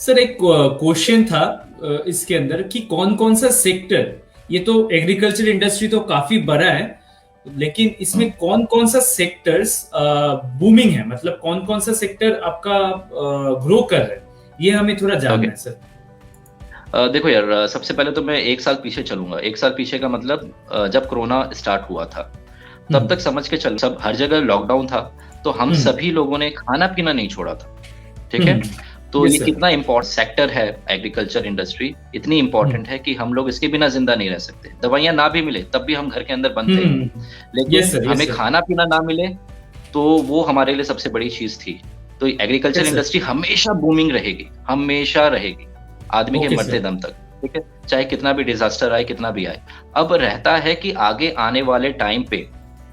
Sir एक question था इसके अंदर कि कौन कौन सा सेक्टर, ये तो एग्रीकल्चर इंडस्ट्री तो काफी बड़ा है, लेकिन इसमें हम्म। कौन कौन सा सेक्टर्स बूमिंग है, मतलब कौन कौन सा सेक्टर आपका ग्रो कर रहा है, ये हमें थोड़ा जानना ओके। है सर। देखो यार, सबसे पहले तो मैं एक साल पीछे चलूंगा। एक साल पीछे का मतलब जब कोरोना स्टार्ट हुआ था तब हम्म। तक समझ के चल, सब हर जगह लॉकडाउन था। तो हम हम्म। सभी लोगों ने खाना पीना नहीं छोड़ा था। ठीक है। हम्म। तो यस ये सर। कितना इम्पोर्टेंट सेक्टर है, एग्रीकल्चर इंडस्ट्री इतनी हम्म। इम्पोर्टेंट है कि हम लोग इसके बिना जिंदा नहीं रह सकते। दवाइयां ना भी मिले तब भी हम घर के अंदर बंद थे। हम्म। यस लेकिन सर, यस हमें सर। खाना पीना ना मिले तो वो हमारे लिए सबसे बड़ी चीज थी। तो एग्रीकल्चर यस सर। इंडस्ट्री हमेशा बूमिंग रहेगी, हमेशा रहेगी, आदमी के ओके मरते सर। दम तक। ठीक है। चाहे कितना भी डिजास्टर आए, कितना भी आए। अब रहता है कि आगे आने वाले टाइम पे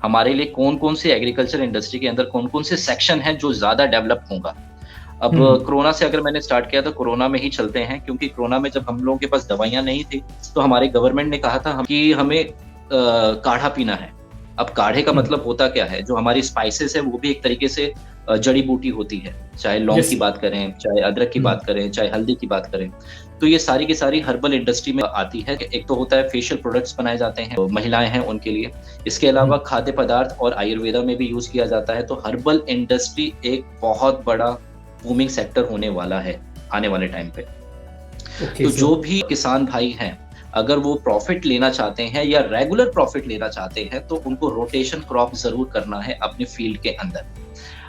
हमारे लिए कौन कौन से एग्रीकल्चर इंडस्ट्री के अंदर कौन कौन से सेक्शन हैं जो ज्यादा डेवलप होगा। अब हम्म। कोरोना से अगर मैंने स्टार्ट किया तो कोरोना में ही चलते हैं, क्योंकि कोरोना में जब हम लोगों के पास दवाइयां नहीं थी तो हमारे गवर्नमेंट ने कहा था कि हमें काढ़ा पीना है। अब काढ़े का हम्म। मतलब होता क्या है, जो हमारी स्पाइसेस है वो भी एक तरीके से जड़ी बूटी होती है। चाहे लौंग यस की सर। बात करें, चाहे अदरक की हम्म। बात करें, चाहे हल्दी की बात करें, तो ये सारी की सारी हर्बल इंडस्ट्री में आती है। एक तो होता है फेशियल प्रोडक्ट्स बनाए जाते हैं, तो महिलाएं हैं उनके लिए। इसके अलावा हम्म। खाद्य पदार्थ और आयुर्वेदा में भी यूज किया जाता है। तो हर्बल इंडस्ट्री एक बहुत बड़ा बूमिंग सेक्टर होने वाला है आने वाले टाइम पे। ओके तो सर। जो भी किसान भाई हैं, अगर वो प्रॉफिट लेना चाहते हैं या रेगुलर प्रॉफिट लेना चाहते हैं तो उनको रोटेशन क्रॉप जरूर करना है अपने फील्ड के अंदर।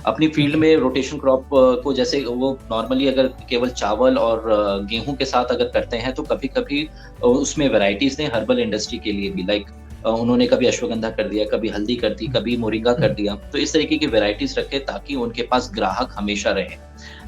अपनी फील्ड ओके। में रोटेशन क्रॉप को, जैसे वो नॉर्मली अगर केवल चावल और गेहूं के साथ अगर करते हैं तो कभी कभी उसमें वैरायटीज दें हर्बल इंडस्ट्री के लिए भी। लाइक उन्होंने कभी अश्वगंधा कर दिया, कभी हल्दी कर दी, कभी मोरिंगा कर हम्म। दिया। तो इस तरीके की वैरायटीज रखें ताकि उनके पास ग्राहक हमेशा रहे।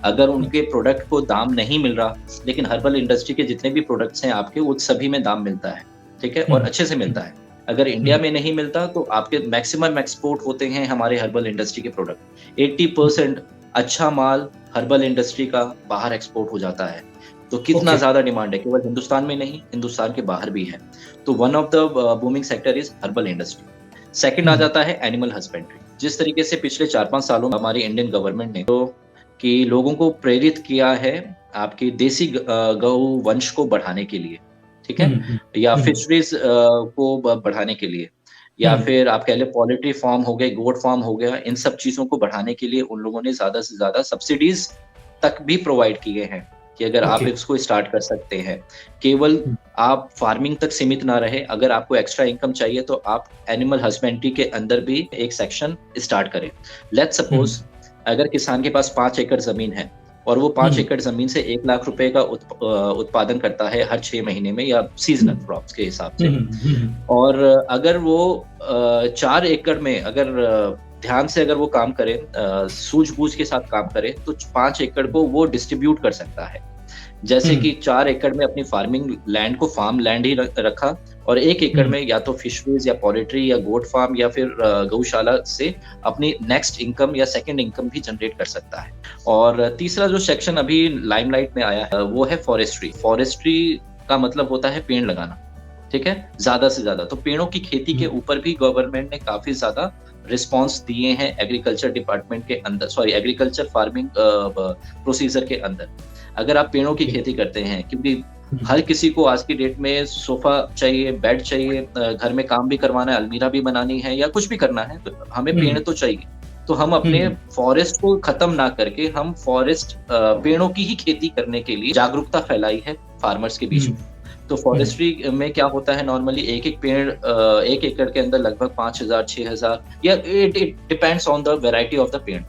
अगर उनके प्रोडक्ट को दाम नहीं मिल रहा, लेकिन हर्बल इंडस्ट्री के जितने भी प्रोडक्ट्स हैं आपके, वो सभी में दाम मिलता है। ठीक है, और हम्म। अच्छे से मिलता है। अगर इंडिया हम्म। में नहीं मिलता तो आपके मैक्सिमम एक्सपोर्ट होते हैं हमारे हर्बल इंडस्ट्री के प्रोडक्ट। 80% अच्छा माल हर्बल इंडस्ट्री का बाहर एक्सपोर्ट हो जाता है। तो कितना ओके। ज्यादा डिमांड है, केवल हिंदुस्तान में नहीं, हिंदुस्तान के बाहर भी है। तो one of the booming sector is herbal industry. Second uh hmm. जाता है एनिमल हस्बेंड्री। जिस तरीके से पिछले 4-5 सालों में हमारी इंडियन गवर्नमेंट ने तो कि लोगों को प्रेरित किया है आपकी देसी गौ वंश को बढ़ाने के लिए। ठीक है। हम्म। या हम्म। फिशरीज को बढ़ाने के लिए, या हम्म। फिर आप कह ले पोल्ट्री फार्म हो गए, गोट फार्म हो गया, इन सब चीजों को बढ़ाने के लिए उन लोगों ने ज्यादा से ज्यादा सब्सिडीज तक भी प्रोवाइड किए हैं कि अगर आप ओके। इसको स्टार्ट कर सकते हैं। केवल हम्म। आप फार्मिंग तक सीमित ना रहे, अगर आपको एक्स्ट्रा इनकम चाहिए तो आप एनिमल हस्बेंड्री के अंदर भी एक सेक्शन स्टार्ट करें। Let's hmm. सपोज अगर किसान के पास 5 एकड़ जमीन है और वो पांच हम्म। एकड़ जमीन से 1 लाख रुपए का उत्पादन करता है हर 6 महीने में, या सीजनल क्रॉप्स के हिसाब से। हम्म। और अगर वो 4 एकड़ में अगर ध्यान से अगर वो काम करे, सूझबूझ के साथ काम करे, तो 5 एकड़ को वो डिस्ट्रीब्यूट कर सकता है। जैसे हम्म। कि 4 एकड़ में अपनी फार्मिंग लैंड को फार्म लैंड ही रखा, और 1 एकड़ हम्म। में या तो फिशरीज या पोल्ट्री या गोट फार्म या फिर गौशाला से अपनी नेक्स्ट इनकम या सेकंड इनकम भी जनरेट कर सकता है। और तीसरा जो सेक्शन अभी लाइमलाइट में आया है वो है फॉरेस्ट्री। फॉरेस्ट्री का मतलब होता है पेड़ लगाना। ठीक है, ज्यादा से ज्यादा तो पेड़ों की खेती के हम्म। ऊपर भी गवर्नमेंट ने काफी ज्यादा रिस्पॉन्स दिए हैं एग्रीकल्चर डिपार्टमेंट के अंदर, सॉरी एग्रीकल्चर फार्मिंग प्रोसीजर के अंदर। अगर आप पेड़ों की ओके। खेती करते हैं, क्योंकि हम्म। हर किसी को आज की डेट में सोफा चाहिए, बेड चाहिए, घर में काम भी करवाना है, अलमीरा भी बनानी है, या कुछ भी करना है, तो हमें पेड़ हम्म। तो चाहिए। तो हम अपने हम्म। फॉरेस्ट को खत्म ना करके हम फॉरेस्ट पेड़ों की ही खेती करने के लिए जागरूकता फैलाई है फार्मर्स के बीच हम्म। में। तो हम्म। फॉरेस्ट्री में क्या होता है, नॉर्मली एक एक पेड़ 1 एकड़ के अंदर लगभग 5,000 6,000, या it it depends on the variety of the पेड़,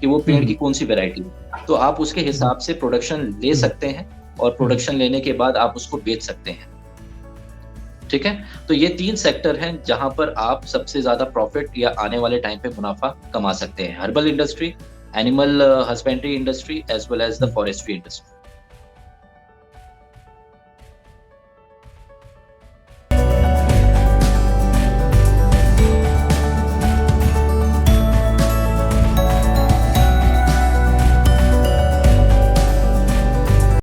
कि वो पेड़ की हम्म। कौन सी वेराइटी है। तो आप उसके हम्म। हिसाब से प्रोडक्शन ले हम्म। सकते हैं, और हम्म। प्रोडक्शन लेने के बाद आप उसको बेच सकते हैं। ठीक है। तो ये 3 सेक्टर हैं जहां पर आप सबसे ज्यादा प्रॉफिट या आने वाले टाइम पे मुनाफा कमा सकते हैं। Herbal industry, animal husbandry industry, as well as the hmm. Forestry industry.